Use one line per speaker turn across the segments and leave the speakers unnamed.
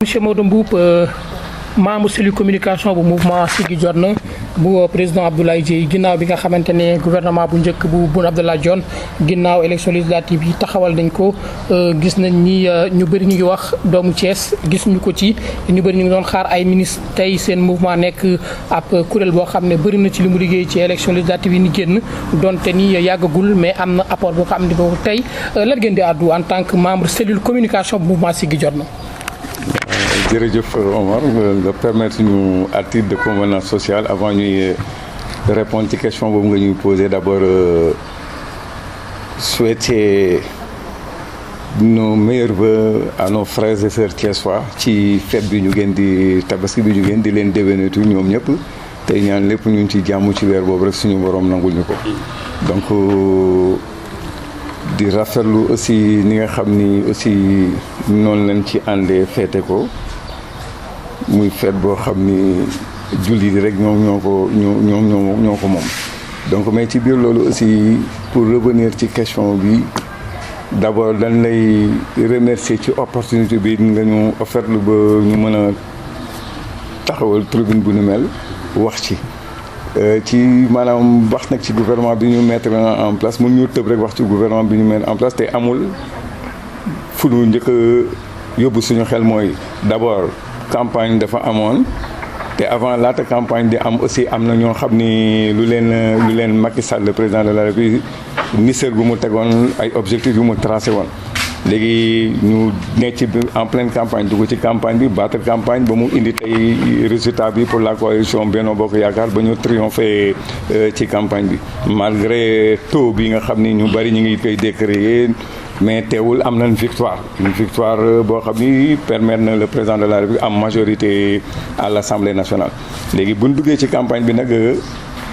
monsieur Maodo Mboup membre cellule communication bu mouvement Siggi Jotna bu président Abdoulaye Dièye ginnaaw bi nga xamante ne gouvernement bu njëkk bu Boun Abdallah Dionne ginnaaw élection législative yi taxawal nañ ko gis nañ ni ñu bëri ñu ngi wax doomu Thiès gis ñu ko ci ñu bëri ñu ngi doon xaar ay ministre tey seen mouvement nekk ab kuréel boo xam ne bëri na ci li mu liggéey ci élection législative yi ni génn donte ni yàggagul mais am na apport boo xam ne ko tey lan ngeen di àddu en tant que membre cellule communication bu mouvement Siggi Jotna.
jërëjëf Omar nga permettre ñu à titre de convenance sociale avant ñuy répondre ci question boobu nga ñuy poser d'abord souhaiter nos meilleurs vœux à nos frères et sœurs thiessois ci fête bi ñu gën di tabaski bi ñu gën di leen déwénatu ñoom ñëpp tey ñaan lépp ñu ci jàmm ci weer boobu rek suñu borom nangul ñu ko donc di rafetlu aussi ni nga xam ni aussi noonu lañ ci àndee féete ko muy fête boo xam ni jullit yi rek ñoo ko moom donc mais ci biir loolu aussi pour revenir ci question bi d'abord dañ lay remercier ci opportunité bi nga ñu offert lu ba ñu mën a taxawal tribune bu nu mel wax ci maanaam wax nag ci gouvernement bi ñu mettre en place mun ñu tëb rek wax ci gouvernement bi ñu mettre en place te amul fu ñu njëkk a yóbbu suñu xel mooy d'abord campagne dafa amoon te avant laata campagne di am aussi am na ñoo xam ni lu leen Macky Sall le président de la République nisër gu mu tegoon ay objectifs yu mu tracé woon léegi ñu nekk ci en pleine campagne dugg ci campagne bi battre campagne ba mu indi tey résultat bi pour la coalition Benno Bokk Yaakaar ba ñu triompher ci campagne bi malgré taux bi nga xam ni ñu bari ñu ngi koy décrier mais teewul am nañ victoire une victoire boo xam ni permettre na le président de la République am majorité à l'Assemblée nationale léegi bu ñu duggee ci campagne bi nag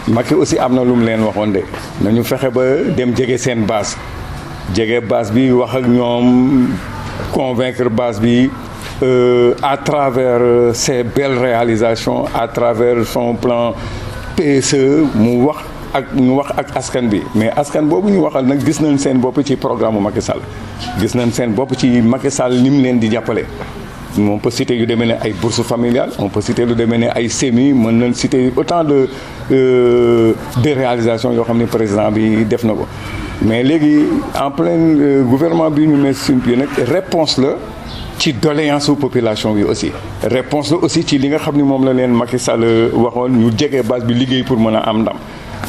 Macky aussi am na lu mu leen waxoon de nañu fexe ba dem jege seen base bi wax ak ñoom convaincre base bi à travers ses belles réalisations à travers son plan PSE mu wax ak askan bi mais askan boobu ñu waxal nag gis nañ seen bopp ci programme Macky Sall gis nañ seen bopp ci Macky Sall ni mu leen di jàppale on peut citer yu demee ne ay bourses familiales on peut citer lu demee ne ay semis mën nañ citer autant de réalisations yoo xam ne président bi def na ko mais léegi en plein gouvernement bi ñu mettre suñu pied nag réponse la ci doléance u population bi aussi réponse la aussi ci li nga xam ni moom la leen Macky Sall waxoon ñu jege base bi liggéey pour mën a am ndam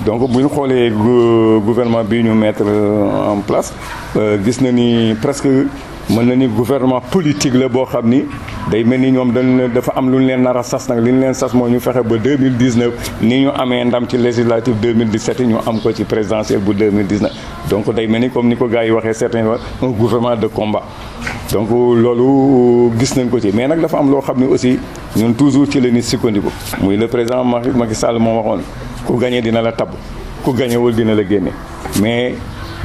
donc bu ñu xoolee gouvernement bi ñu mettre en place gis na ni presque mën na ni gouvernement politique la boo xam ni day mel ni ñoom dafa am lu ñu leen nar a sas nag li ñu leen sas moo ñu fexe ba 2019 ni ñu amee ndam ci législative 2017 ñu am ko ci présidentielle bu 2019 donc day mel ni comme ni ko gars yi waxee certains wax un gouvernement de combat donc loolu gis nañ ko ci mais nag dafa am loo xam ni aussi ñun toujours ci la nit sukkandiku muy le président Macky Sall moo waxoon ku gagné dina la tabb ku gagnéwul dina la génne mais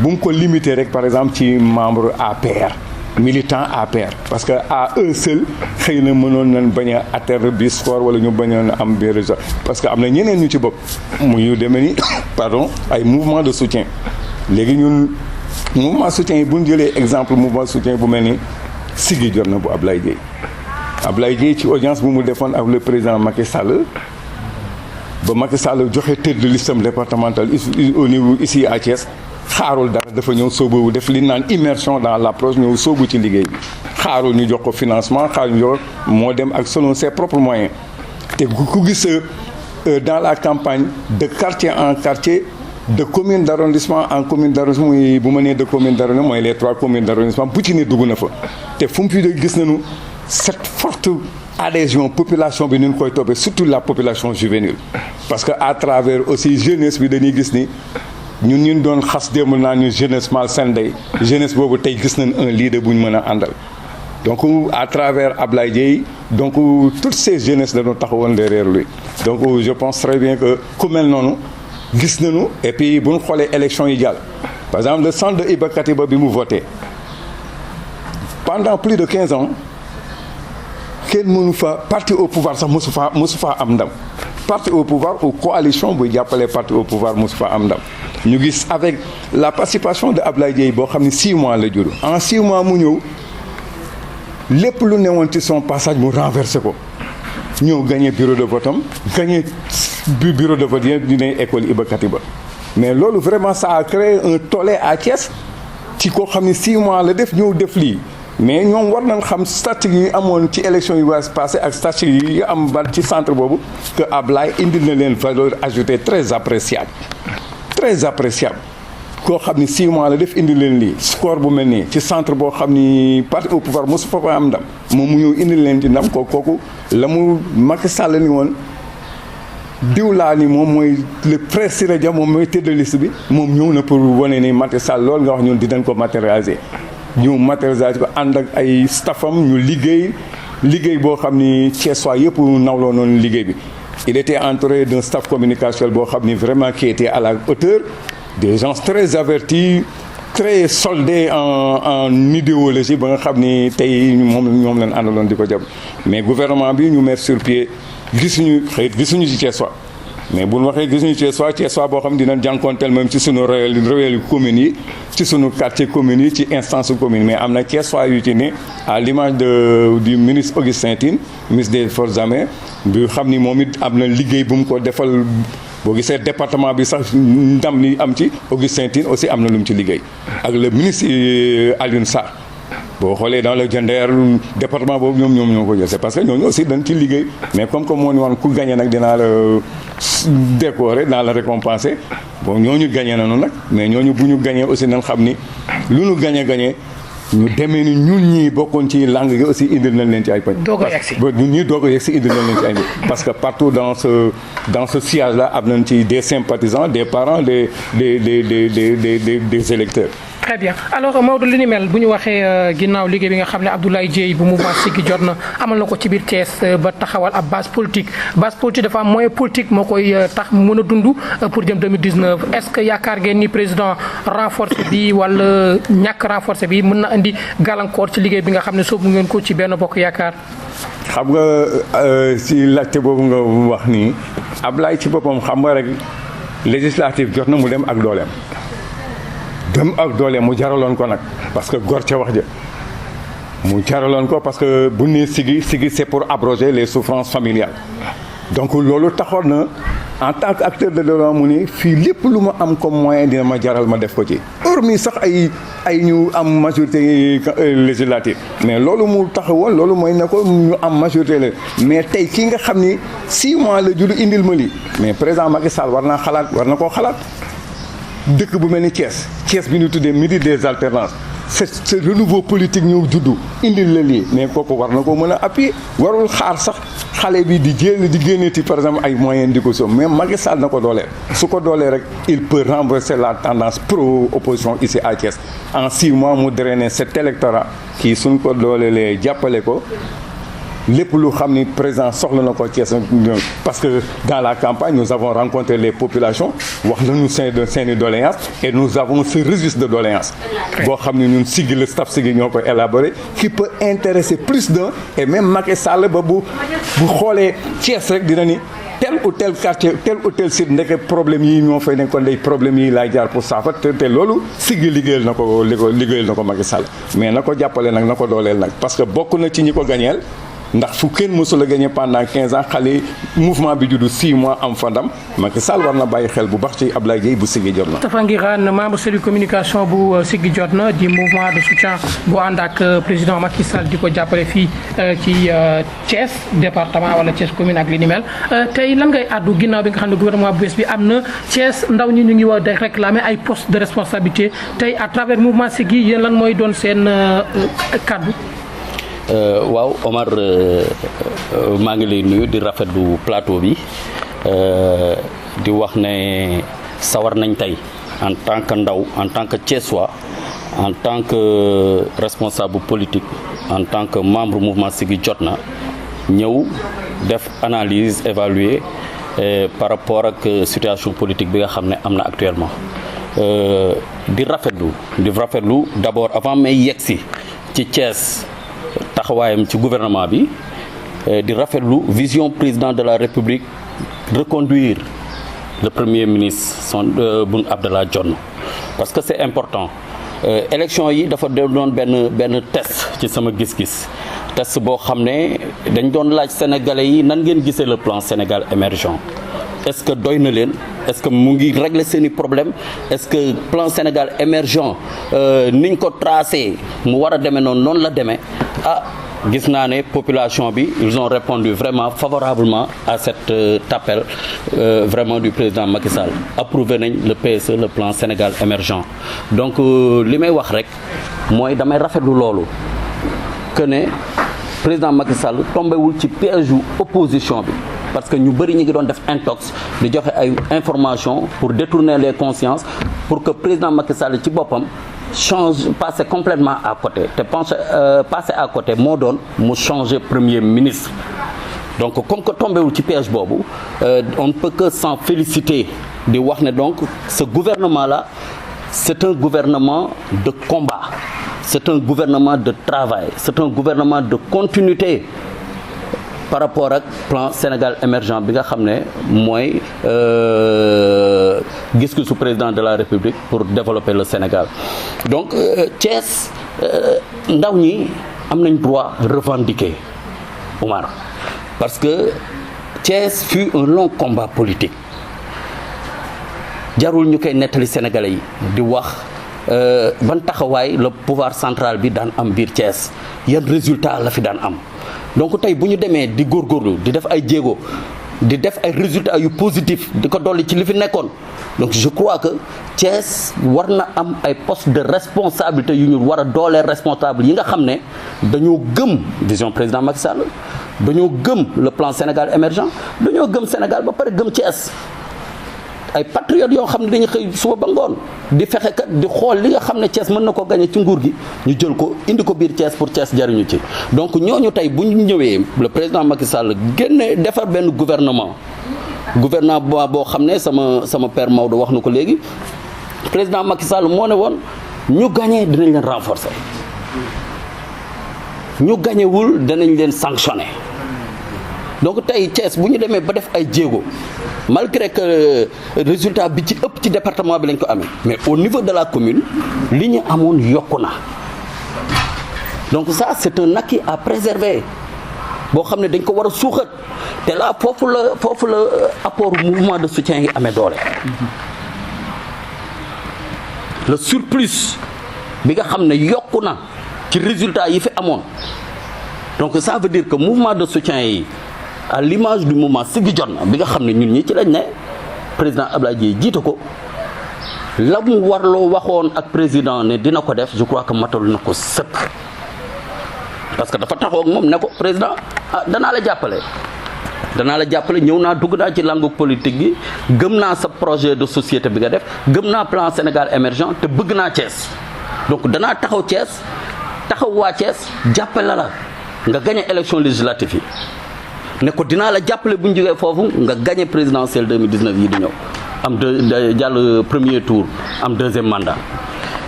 bu mu ko limité rek par exemple ci membre APR militant APR parce que à eux seuls xëy na mënoon nañ bañ a atteindre bi score wala ñu bañoon a am bi résultat parce que am na ñeneen ñu ci bopp muy demee ni pardon ay mouvement de soutien léegi ñun mouvement soutien yi bu ñu jëlee exemple mouvement soutien bu mel ni Siggi Jotna bu Ablaye Dièye ci audience bu mu defoon ak le président Macky Sall ba Macky Sall joxe tête de liste départementale au niveau ici à Thiès xaarul dara dafa ñëw sóobu def li naan immersion dans l'approche ñëw sóobu ci liggéey bi xaarul ñu jox ko financement xaarul ñu jox moo dem ak selon ses propres moyens te ku gis dans la campagne de quartier en quartier de commune d'arrondissement en commune d'arrondissement muy bu ma nee de commune d'arrondissement mooy les 3 communes d'arrondissement bu ci ne dugg na fa te fu mu fi de gis nañu cette forte adhésion population bi ni ñu koy toppee surtout la population juvénile parce que à travers aussi jeunesse bi dañuy gis ni ñun doon xas démb naa ñu jeunesse malsaine day jeunesse boobu tey gis nañ un leader bu ñu mën a àndal donc à travers Ablaye Dièye donc toutes ces jeunesses dañoo taxawoon derrière lui donc je pense très bien que ku mel noonu gis nañu et puis bu ñu xoolee élection yi jàll par exemple le centre de Iba Katiba bi mu voté pendant plus de 15 ans kenn mënu fa parti au pouvoir sax mosu faa am ndam parti au pouvoir ou coalition buy jàppale parti au pouvoir mosu fa am ndam ñu gis avec la participation de Ablaye Dièye boo xam ne 6 mois la jur en 6 mois mu ñëw lépp lu newoon ci son passage mu renversé ko ñëw gagné bureau de vote am gagné bureau de vote yi dinañ école Iba Katiba mais loolu vraiment ça a créé un tollé à Thiès ci koo xam ne 6 mois la def ñëw def lii mais ñoom war nañ xam statistique yi amoon ci élection yi waa passé ak statistique yi am ban ci centre boobu que Ablaye indil na leen valeur ajoutée très appréciable koo xam ni 6 mois la def indi leen lii score bu mel nii ci centre boo xam ni parti au pouvoir mosu fa am ndam moom mu ñëw indi leen ci ndam kooku la mu Macky Sall ni woon diw laa ni moom mooy le frère Siré Dia moom mooy tête de liste bi moom ñëw na pour wane ni Macky Sall loolu nga wax ñun dinañ ko matérialiser ñu matérialiser ko ànd ak ay staffam ñu liggéey boo xam ni Thiessois yëpp nawloo noonu liggéey bi il était entouré d'un staff communicationnel boo xam ni vraiment qui était à la hauteur des gens très avertis très soldés en idéologie ba nga xam ni tey ñoom lañ àndaloon di ko jàpp mais gouvernement bi ñu mettre sur pied gisuñu ci Thiessois mais bu ñu waxee gisuñu Thiessois boo xam dinañ jànkoonteel même ci suñu réel communes yi ci suñu quartier communes yi ci instance commune mais am na Thiessois yu ci ne à l'image du ministre Augustin Tine ministre des forces armées bi xam ni moom it am na liggéey bu mu ko defal. boo gisee département bi sax ndam ni am ci Augustin Tine aussi am na lu mu ci liggéey ak le ministre Alioune Sarr boo xoolee dans le Diender département boobu ñoom ñoo ko jël c'est parce que ñooñu aussi dañ ci liggéey mais comme moo ni woon ku gagné nag dinaa la décorer dinaa la récompenser bon ñooñu gagné nañu nag mais ñooñu bu ñu gagné aussi nañ xam ni lu ñu gagné ñu demee ni ñun ñii bokkoon ci langue gi aussi indil nañ leen ci ay pañ. ñun ñii doog a yegg si indil nañ leen ci ay mbir parce que partout dans ce sillage là am nañ ci des sympathisants des parents des électeurs.
très bien alors Maodo li ni mel bu ñu waxee ginnaaw liggéey bi nga xam ne Abdoulaye Dièye bu mouvement Siggi jot na amal na ko ci biir Thiès ba taxawal ab base politique dafa am moyen politique moo koy tax mën a dund pour jëm 2019 est-ce que yaakaar ngeen ni président renforcé bi wala ñàkk renforcé bi mën na indi gàllankoor ci liggéey bi nga xam ne soobu ngeen ko ci Benno Bokk Yaakaar.
xam nga si laajte boobu nga wax nii Ablaye ci boppam xam nga rek législative jot na mu dem ak dooleem. mu jaraloon ko nag parce que gor ca wax ja mu jaraloon ko parce que bu nee Siggi c'est pour abroger les souffrances familiales donc loolu taxoon na en tant qu'acteur de développement mu ni fii lépp lu ma am comme moyen dina ma jaral ma def ko ci hormis sax ay ñu am majorité législative mais loolu mu taxawoon loolu mooy ne ko ñu am majorité la mais tey ki nga xam ni 6 mois la judd indil ma lii mais président Macky Sall war na koo xalaat dëkk bu mel ni Thiès bi ñu tuddee midi des alternances ce renouveau politique ñëw juddu indil la lii mais kooku war na ko mën a appuyer warul xaar sax xale bi di génneeti par exemple ay moyens di ko soom mais Macky Sall na ko dooleel su ko doolee rek il peut renverser la tendance pro opposition ici à Thiès en 6 mois mu drainer cet électorat kii suñ ko dooleelee jàppale ko lépp lu xam ni président soxla na ko Thiès parce que dans la campagne nous avons rencontré les populations wax nañu seeni doléances et nous avons ce registre de doléances boo xam ne ñun Siggi le staff Siggi ñoo ko élaboré qui peut intéresser plus d'un et même Macky Sall ba bu xoolee Thiès rek dina ni tel ou tel quartier tel ou tel site ndeke problème yi ñoo fay nekkoon day problème yi laay jaar pour saafara te loolu Siggi liggéeyal na ko Macky Sall mais na ko jàppale nag na ko dooleel nag parce que bokk na ci ñi ko gañeel ndax fu kenn mësul a gagné pendant 15 ans xale mouvement bi juddu 6 mois am fa ndam Macky Sall war na bàyyi xel bu baax ci Ablaye Dièye bu Siggi jot na.
Tafa Nguirane membre cellule communication bu Siggi jot na di mouvement de soutien bu ànd ak président Macky Sall di ko jàppale fii ci Thiès département wala Thiès commune ak li ni mel tey lan ngay àddu ginnaaw bi nga xam ne gouvernement bu bees bi am na Thiès ndaw ñi ñu ngi war a réclamer ay postes de responsabilité tey à travers mouvement Siggi yéen lan mooy doon seen kàddu.
waaw Omar maa ngi lay nuyu di rafetlu plateau bi di wax ne sawar nañ tey en tant que ndaw en tant que Thiessois en tant que responsable politique en tant que membre mouvement Siggi jot na ñëw def analyse évaluer par rapport ak situation politique bi nga xam ne am na actuellement di rafetlu d'abord avant may yegsi ci Thiès taxawaayam ci gouvernement bi di rafetlu vision président de la République reconduire le premier ministre Boun Abdallah Dionne parce que c'est important élection yi dafa doon benn test ci sama gis-gis test boo xam ne dañ doon laaj sénégalais yi nan ngeen gisee le plan Sénégal émergent est-ce que doy na leen est-ce que mu ngi régler seeni problème est-ce que plan Sénégal émergent niñ ko tracé mu war a demee noonu la demee gis naa ne population bi ils ont répondu vraiment favorablement à cet appel vraiment du président Macky Sall approuvé nañ le PSE le plan Sénégal émergent donc li may wax rek mooy damay rafetlu loolu que ne président Macky Sall tombewul ci piège yu opposition bi parce que ñu bëri ñu ngi doon def intox di joxe ay information pour détourner les consciences pour que président Macky Sall ci boppam passer complètement à côté te passer à côté moo doon mu changer premier ministre donc comme que tombewul ci piège boobu on ne peut que s'en féliciter di wax ne donc ce gouvernement là c'est un gouvernement de combat c'est un gouvernement de travail c'est un gouvernement de continuité par rapport ak plan Sénégal émergent bi nga xam ne mooy gis-gisu président de la République pour développer le Sénégal donc Thiès ndaw ñi am nañ droit revendiquer Omar parce que Thiès fut un long combat politique jarul ñu koy nettali Sénégalais yi di wax ban taxawaay le pouvoir central bi daan am biir Thiès yan résultat la fi daan am donc tey bu ñu demee di góorgóorlu di def ay jéego di def ay résultats yu positif di ko dolli ci li fi nekkoon donc je crois que Thiès war na am ay postes de responsabilité yu ñu war a dooleel responsable yi nga xam ne dañoo gëm vision président Macky Sall dañoo gëm le plan Sénégal émergent dañoo gëm Sénégal ba pare gëm Thiès ay patriotes yoo xam ne dañuy xëy suba ba ngoon di fexe kat di xool li nga xam ne Thiès mën na ko gagné ci nguur gi ñu jël ko indi ko biir Thiès pour Thiès jariñu ci donc ñooñu tey bu ñu ñëwee le président Macky Sall génne defar benn gouvernement boo xam ne sama père Maodo wax na ko léegi président Macky Sall moo ne woon ñu gagné dinañ leen renforcer ñu gagnéwul danañ leen sanctionner donc tey Thiès bu ñu demee ba def ay jéego malgré que résultat bi ci ëpp ci département bi lañ ko amee mais au niveau de la commune li ñu amoon yokku na donc ça c'est un acquis à préserver boo xam ne dañ ko war a suuxat te là foofu la apport mouvement de soutien yi amee doole le surplus bi nga xam ne yokku na ci résultat yi fi amoon donc ça veut dire que mouvement de soutien yi à l'image du mouvement Siggi Jotna bi nga xam ne ñun ñi ci lañ ne président Abdoulaye Dièye jiite ko la mu warloo waxoon ak président ne dina ko def je crois que matal na ko sëkk parce que dafa taxaw ak moom ne ko président danaa la jàppale ñëw naa dugg naa ci langue politique gi gëm naa sa projet de société bi nga def gëm naa plan Sénégal émergent te bëgg naa Thiès donc danaa taxaw Thiès taxaw waa Thiès jàppale la nga gagné élection législative yi ne ko dinaa la jàppale bu ñu jógee foofu nga gagné présidentielle 2019 yi di ñëw am jàll premier tour am deuxième mandat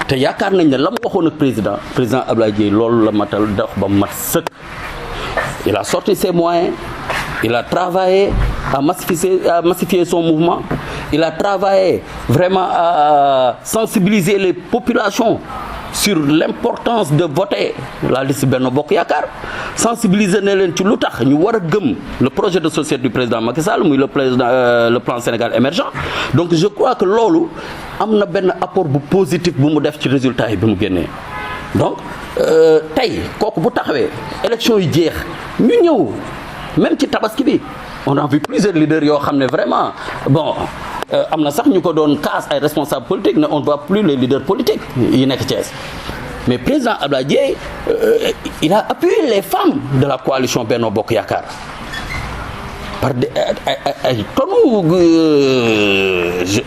te yaakaar nañ ne la mu waxoon ak président Abdoulaye Dièye loolu la matal dox ba mat sëkk il a sorti ses moyens il a travaillé à massifier son mouvement il a travaillé vraiment à sensibiliser les populations sur l'importance de voter la liste Benno Bokk Yaakaar sensibiliser na leen ci lu tax ñu war a gëm le projet de société du président Macky Sall muy le plan Sénégal émergent donc je crois que loolu am na benn apport bu positif bu mu def ci résultat yi bi mu génnee donc tey kooku bu taxawee élection yi jeex ñu ñëw même ci tabaski bi on a vu plusieurs leaders yoo xam ne vraiment bon am na sax ñu ko doon casse ay responsables politiques ne on ne voit plus les leaders politiques yi nekk Thiès mais président Abdoulaye Dièye il a appuyé les femmes de la coalition Benno Bokk Yaakaar par ay tonnes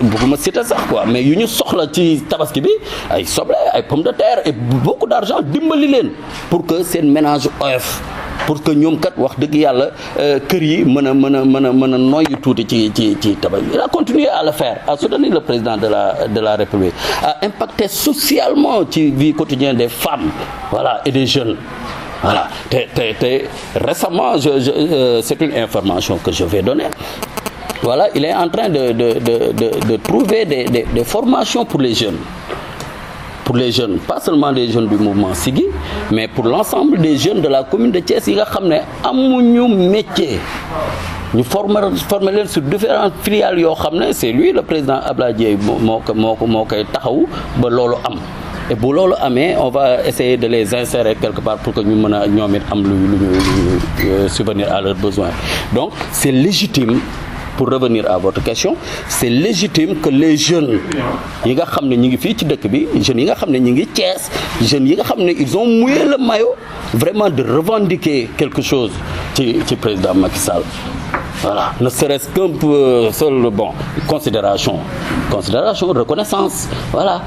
bëgguma citer sax quoi mais yu ñu soxla ci tabaski bi ay soble ay pommes de terre et beaucoup d'argent dimbali leen pour que seen ménage oyof pour que ñoom kat wax dëgg yàlla kër yi mën a noyyi tuuti ci tabax il a continué à le faire à soutenir le président de la République à impacter socialement ci vie quotidienne des femmes voilà et des jeunes voilà te récemment c'est une information que je vais donner voilà il est en train de trouver des formations pour les jeunes pour les jeunes, pas seulement les jeunes du mouvement Siggi, mais pour l'ensemble des jeunes de la commune de Thiès yi nga xam ne amuñu métier. ñu former leen sur différentes filiales yoo xam ne c'est lui le président Abdoulaye Dièye moo koy taxaw ba loolu am et bu loolu amee on va essayer de les insérer quelque part pour que ñu mën a ñoom it am lu subvenir à leurs besoins. Donc c'est légitime, pour revenir à votre question, c'est légitime que les jeunes yi nga xam ne ñi ngi fii ci dëkk bi, jeunes yi nga xam ne ñi ngi Thiès, jeunes yi nga xam ne ils ont mouillé le maillot vraiment de revendiquer quelque chose ci président Macky Sall. Voilà, ne serait-ce qu'un peu seul, bon, considération, reconnaissance, voilà.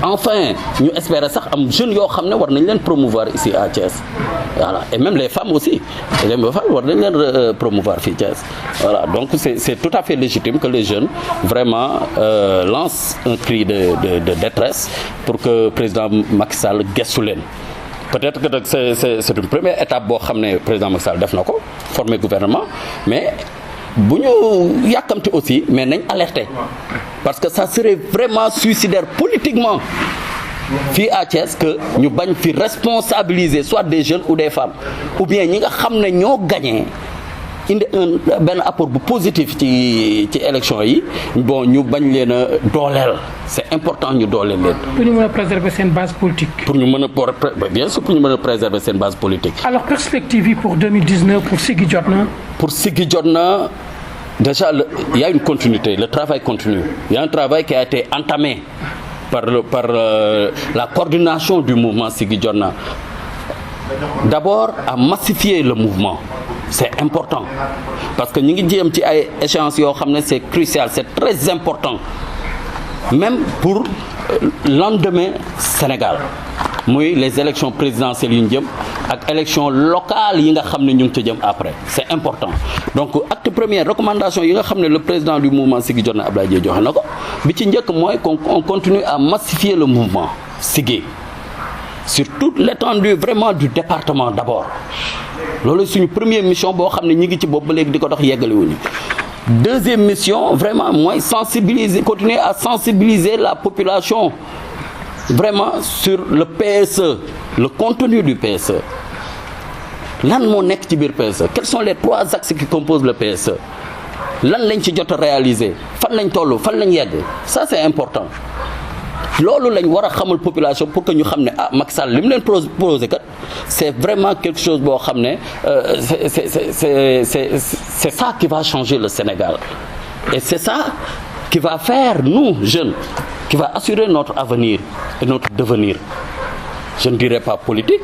Enfin, nous espérons ça, les jeunes yoo xam ne war nañ leen promouvoir ici à Thiès, voilà. Et même les femmes aussi, les femmes war nañ leen promouvoir fii Thiès, voilà. Donc c'est tout à fait légitime que les jeunes vraiment lancent un cri de détresse pour que le président Macky Sall gëstu leen. Peut-être que c'est une première étape boo xam ne président Macky Sall def na ko former gouvernement, mais bu ñu yàkkamti aussi mais nañ alerter parce que ça serait vraiment suicidaire politiquement fii à Thiès que ñu bañ fi responsabiliser soit des jeunes ou des femmes ou bien ñi nga xam ne ñoo gagné indi benn apport bu positif ci élection yi bon ñu bañ leen a dooleel. C'est important ñu dooleel leen.
pour ñu mën a préserver seen base politique.
pour ñu mën a bien sûr pour ñu mën a préserver seen base politique.
Alors perspective yi pour 2019 pour Siggi jot na.
Pour Siggi jot na déjà il y a une continuité, le travail continue. Il y a un travail qui a été entamé par la coordination du mouvement Siggi jot na. D'abord à massifier le mouvement. C'est important parce que ñu ngi jéem ci ay échéances yoo xam ne c'est crucial, c'est très important même pour lendemain Sénégal muy les élections présidentielles yu ñu jëm ak élections locales yi nga xam ne ñu ngi ci jëm après, c'est important. Donc acte premier recommandation yi nga xam ne le président du mouvement Siggi jot na Abdoulaye Dièye joxe na ko bi ci njëkk mooy qu'on continue à massifier le mouvement Siggi sur toute l'étendue vraiment du département d'abord. Loolu suñu première mission boo xam ne ñi ngi ci bopp ba léegi di ko dox yeggaliwuñu. Deuxième mission vraiment mooy continuer à sensibiliser la population vraiment sur le PSE, le contenu du PSE. Lan moo nekk ci biir PSE? Quels sont les 3 axes qui composent le PSE? Lan lañ ci jot a réaliser? Fan lañ toll? Fan lañ yegg? Ça c'est important. Loolu lañ war a xamal population pour que ñu xam ne ah Macky Sall li mu leen proposé kat c'est vraiment quelque chose boo xam ne c'est ça qui va changer le Sénégal et c'est ça qui va faire nous jeunes qui va assurer notre avenir et notre devenir, je ne dirais pas politique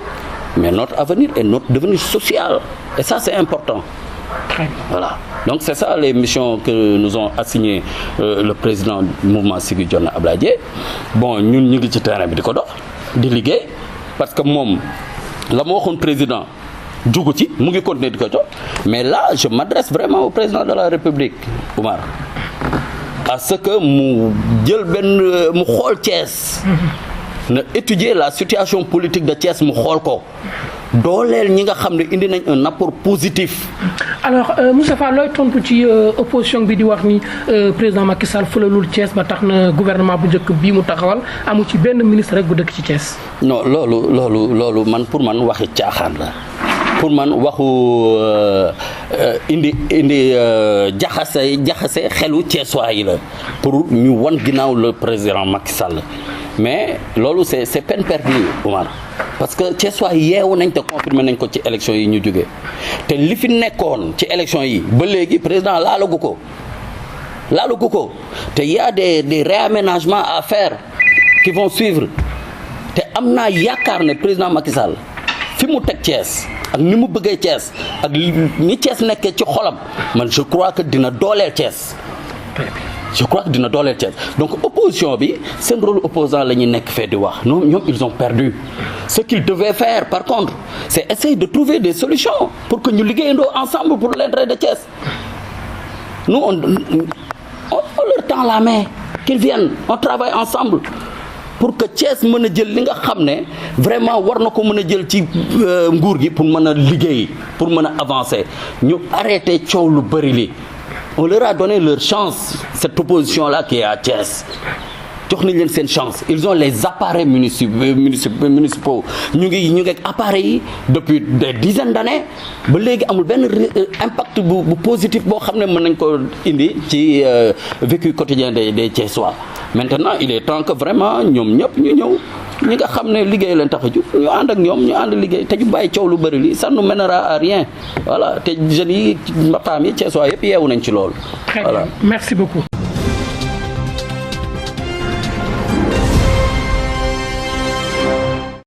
mais notre avenir et notre devenir social et ça c'est important. Voilà. Donc c'est ça les missions que nous ont assignées le président du mouvement Siggi jot na Abdoulaye Dièye. Bon ñun ñu ngi ci terrain bi di ko dox di liggéey parce que moom la ma waxoon président jugu ci mu ngi continuer di ko jox mais là je m'adresse vraiment au président de la République Oumar à ce que mu jël mu xool Thiès na étudier la situation politique de Thiès mu xool ko dooleel ñi nga xam ne indi nañ un apport positif.
Alors Moustapha looy tontu ci opposition bi di wax ni président Macky Sall fëlalul Thiès ba tax na gouvernement bu njëkk bii mu taxawal amu ci benn ministre rek bu dëkk ci Thiès.
Non loolu man pour man waxi caaxaan la pour man waxu indi jaxase xelu Thiessois yi la pour ñu wan ginnaaw le président Macky Sall mais loolu c'est peine perdue Oumar. Parce que Thiessois yeewu nañ te confirmé nañ ko ci élection yi ñu jógee te li fi nekkoon ci élection yi ba léegi président laalagu ko te y a des réaménagements à faire qui vont suivre te am naa yaakaar ne président Macky Sall fi mu teg Thiès ak ni mu bëggee Thiès ak ni Thiès nekkee ci xolam man je crois que dina dooleel Thiès. Donc opposition bi seen rôle opposant la ñuy nekk fee di wax ñoom ils ont perdu. Ce qu'ils devaient faire par contre c'est essayer de trouver des solutions pour que ñu liggéeyandoo ensemble pour l'intérêt de Thiès. Nous on leur tend la main qu'ils viennent on travaille ensemble pour que Thiès mën a jël li nga xam ne vraiment war na ko mën a jël ci nguur gi pour mën a liggéey pour mën a avancer ñu arrêter coow lu bari li. On leur a donné leur chance, cette opposition-là qui est à Thiès. jox nañ leen seen chance ils ont les appareils municipaux ñu ngi ak appareils yi depuis des dizaines d'années ba léegi amul benn impact bu positif boo xam ne mën nañ ko indi ci vécu quotidien des Thiessois. Maintenant il est temps que vraiment ñoom ñëpp ñu ñëw ñi nga xam ne liggéey leen tax a jug ñu ànd ak ñoom ñu ànd liggéey te ñu bàyyi coow lu bëri li ça ne mènera à rien voilà te jeunes yi femmes yi Thiessois yëpp yeewu nañ ci loolu.
Très bien. Merci beaucoup.